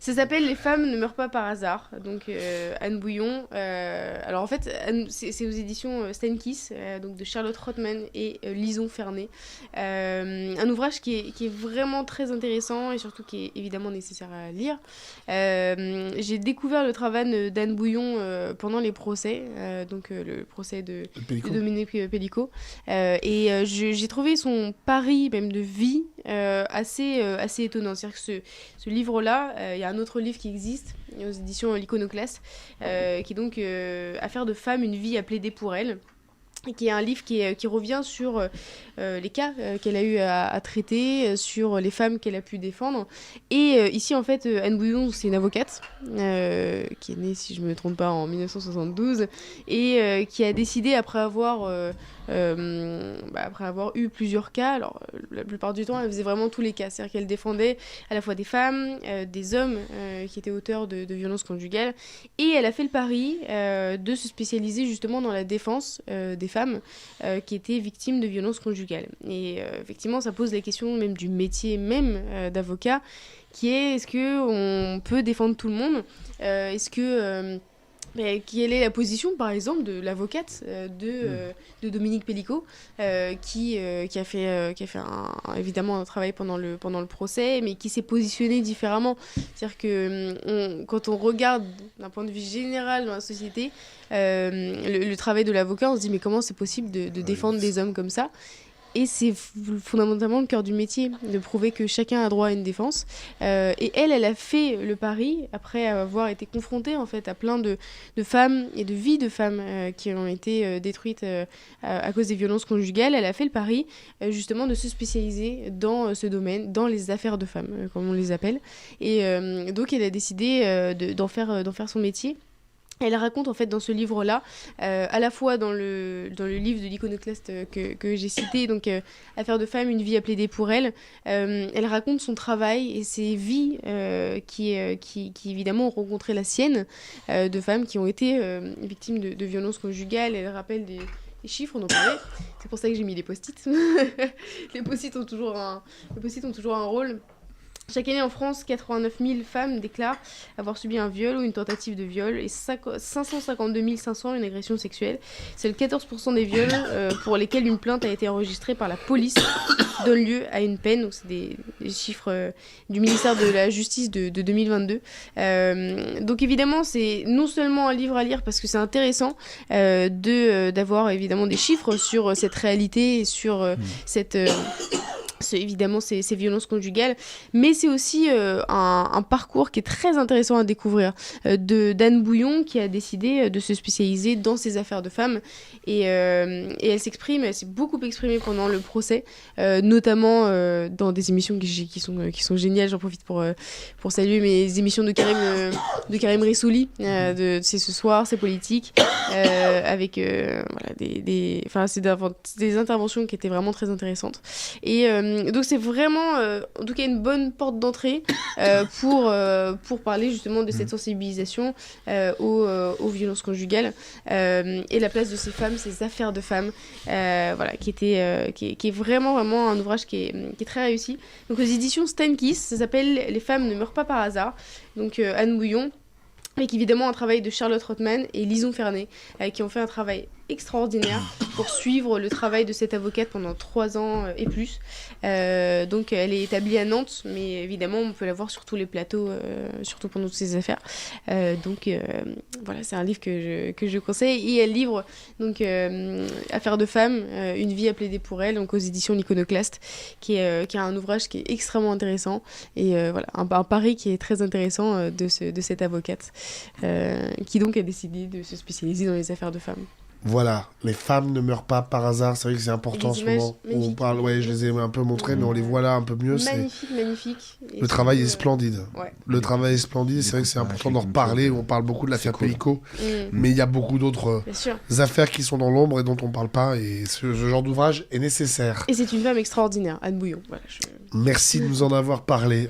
Ça s'appelle Les femmes ne meurent pas par hasard. Donc Anne Bouillon. Alors en fait, c'est aux éditions Steinkiss, donc de Charlotte Rothman et Lison Fernet. Un ouvrage qui est vraiment très intéressant et surtout qui est évidemment nécessaire à lire. J'ai découvert le travail d'Anne Bouillon pendant les procès, le procès de Dominique Pellicot. J'ai trouvé son pari même de vie assez étonnant. C'est-à-dire que ce livre-là, il y a un autre livre qui existe aux éditions L'Iconoclaste, qui est donc Affaire de femme, une vie à plaider pour elle, et qui est un livre qui revient sur les cas qu'elle a eu à traiter, sur les femmes qu'elle a pu défendre. Et ici, en fait, Anne Bouillon, c'est une avocate qui est née, si je ne me trompe pas, en 1972, et qui a décidé, après avoir eu plusieurs cas, alors la plupart du temps, elle faisait vraiment tous les cas. C'est-à-dire qu'elle défendait à la fois des femmes, des hommes qui étaient auteurs de violences conjugales, et elle a fait le pari de se spécialiser justement dans la défense des femmes qui étaient victimes de violences conjugales. Et effectivement, ça pose la question même du métier même d'avocat, qui est est-ce qu'on peut défendre tout le monde quelle est la position, par exemple, de l'avocate de Dominique Pellicot, qui a fait évidemment un travail pendant le procès, mais qui s'est positionné différemment. C'est-à-dire que quand on regarde d'un point de vue général dans la société, le travail de l'avocat, on se dit mais comment c'est possible de défendre des hommes comme ça ? Et c'est fondamentalement le cœur du métier, de prouver que chacun a droit à une défense. Et elle a fait le pari, après avoir été confrontée en fait, à plein de femmes et de vies de femmes qui ont été détruites à cause des violences conjugales. Elle a fait le pari justement de se spécialiser dans ce domaine, dans les affaires de femmes, comme on les appelle. Et donc elle a décidé d'en faire son métier. Elle raconte en fait dans ce livre-là, à la fois dans le livre de l'Iconoclaste que j'ai cité, donc Affaire de femme, une vie à plaider pour elle, elle raconte son travail et ses vies qui évidemment ont rencontré la sienne, de femmes qui ont été victimes de violences conjugales. Elle rappelle des chiffres, on en parlait. C'est pour ça que j'ai mis les post-it. Les post-it ont toujours un rôle. Chaque année en France, 89 000 femmes déclarent avoir subi un viol ou une tentative de viol et 552 500 une agression sexuelle. C'est le 14% des viols pour lesquels une plainte a été enregistrée par la police donne lieu à une peine. Donc c'est des chiffres du ministère de la Justice de 2022. Donc évidemment, c'est non seulement un livre à lire parce que c'est intéressant d'avoir évidemment des chiffres sur cette réalité et sur évidemment ces violences conjugales, mais c'est aussi un parcours qui est très intéressant à découvrir d'Anne Bouillon, qui a décidé de se spécialiser dans ces affaires de femmes, et elle s'est beaucoup exprimée pendant le procès, notamment dans des émissions qui sont géniales. J'en profite pour saluer mes émissions de Karim Rissouli, C'est ce soir, c'est politique, avec c'est des interventions qui étaient vraiment très intéressantes. Et donc c'est vraiment en tout cas une bonne porte d'entrée pour parler justement de cette sensibilisation aux violences conjugales, et la place de ces femmes, ces affaires de femmes, qui est vraiment un ouvrage qui est très réussi. Donc aux éditions Steinkiss, ça s'appelle Les femmes ne meurent pas par hasard, donc Anne Bouillon, avec évidemment un travail de Charlotte Rothman et Lison Fernet, qui ont fait un travail extraordinaire pour suivre le travail de cette avocate pendant 3 ans et plus. Donc elle est établie à Nantes, mais évidemment on peut la voir sur tous les plateaux, surtout pendant toutes ces affaires. C'est un livre que je conseille. Et elle livre donc Affaire de femme, une vie à plaider pour elle, donc aux éditions L'Iconoclaste, qui est un ouvrage qui est extrêmement intéressant, et un pari qui est très intéressant de cette avocate qui donc a décidé de se spécialiser dans les affaires de femmes. Voilà, les femmes ne meurent pas par hasard, c'est vrai que c'est important souvent. On parle, je les ai un peu montrées, mais on les voit là un peu mieux. Magnifique. Le travail est splendide. Ouais. Le travail est splendide, c'est vrai que c'est important d'en reparler. On parle beaucoup de l'affaire Pellicot, mais il y a beaucoup d'autres affaires qui sont dans l'ombre et dont on ne parle pas, et ce genre d'ouvrage est nécessaire. Et c'est une femme extraordinaire, Anne Bouillon. Merci de nous en avoir parlé.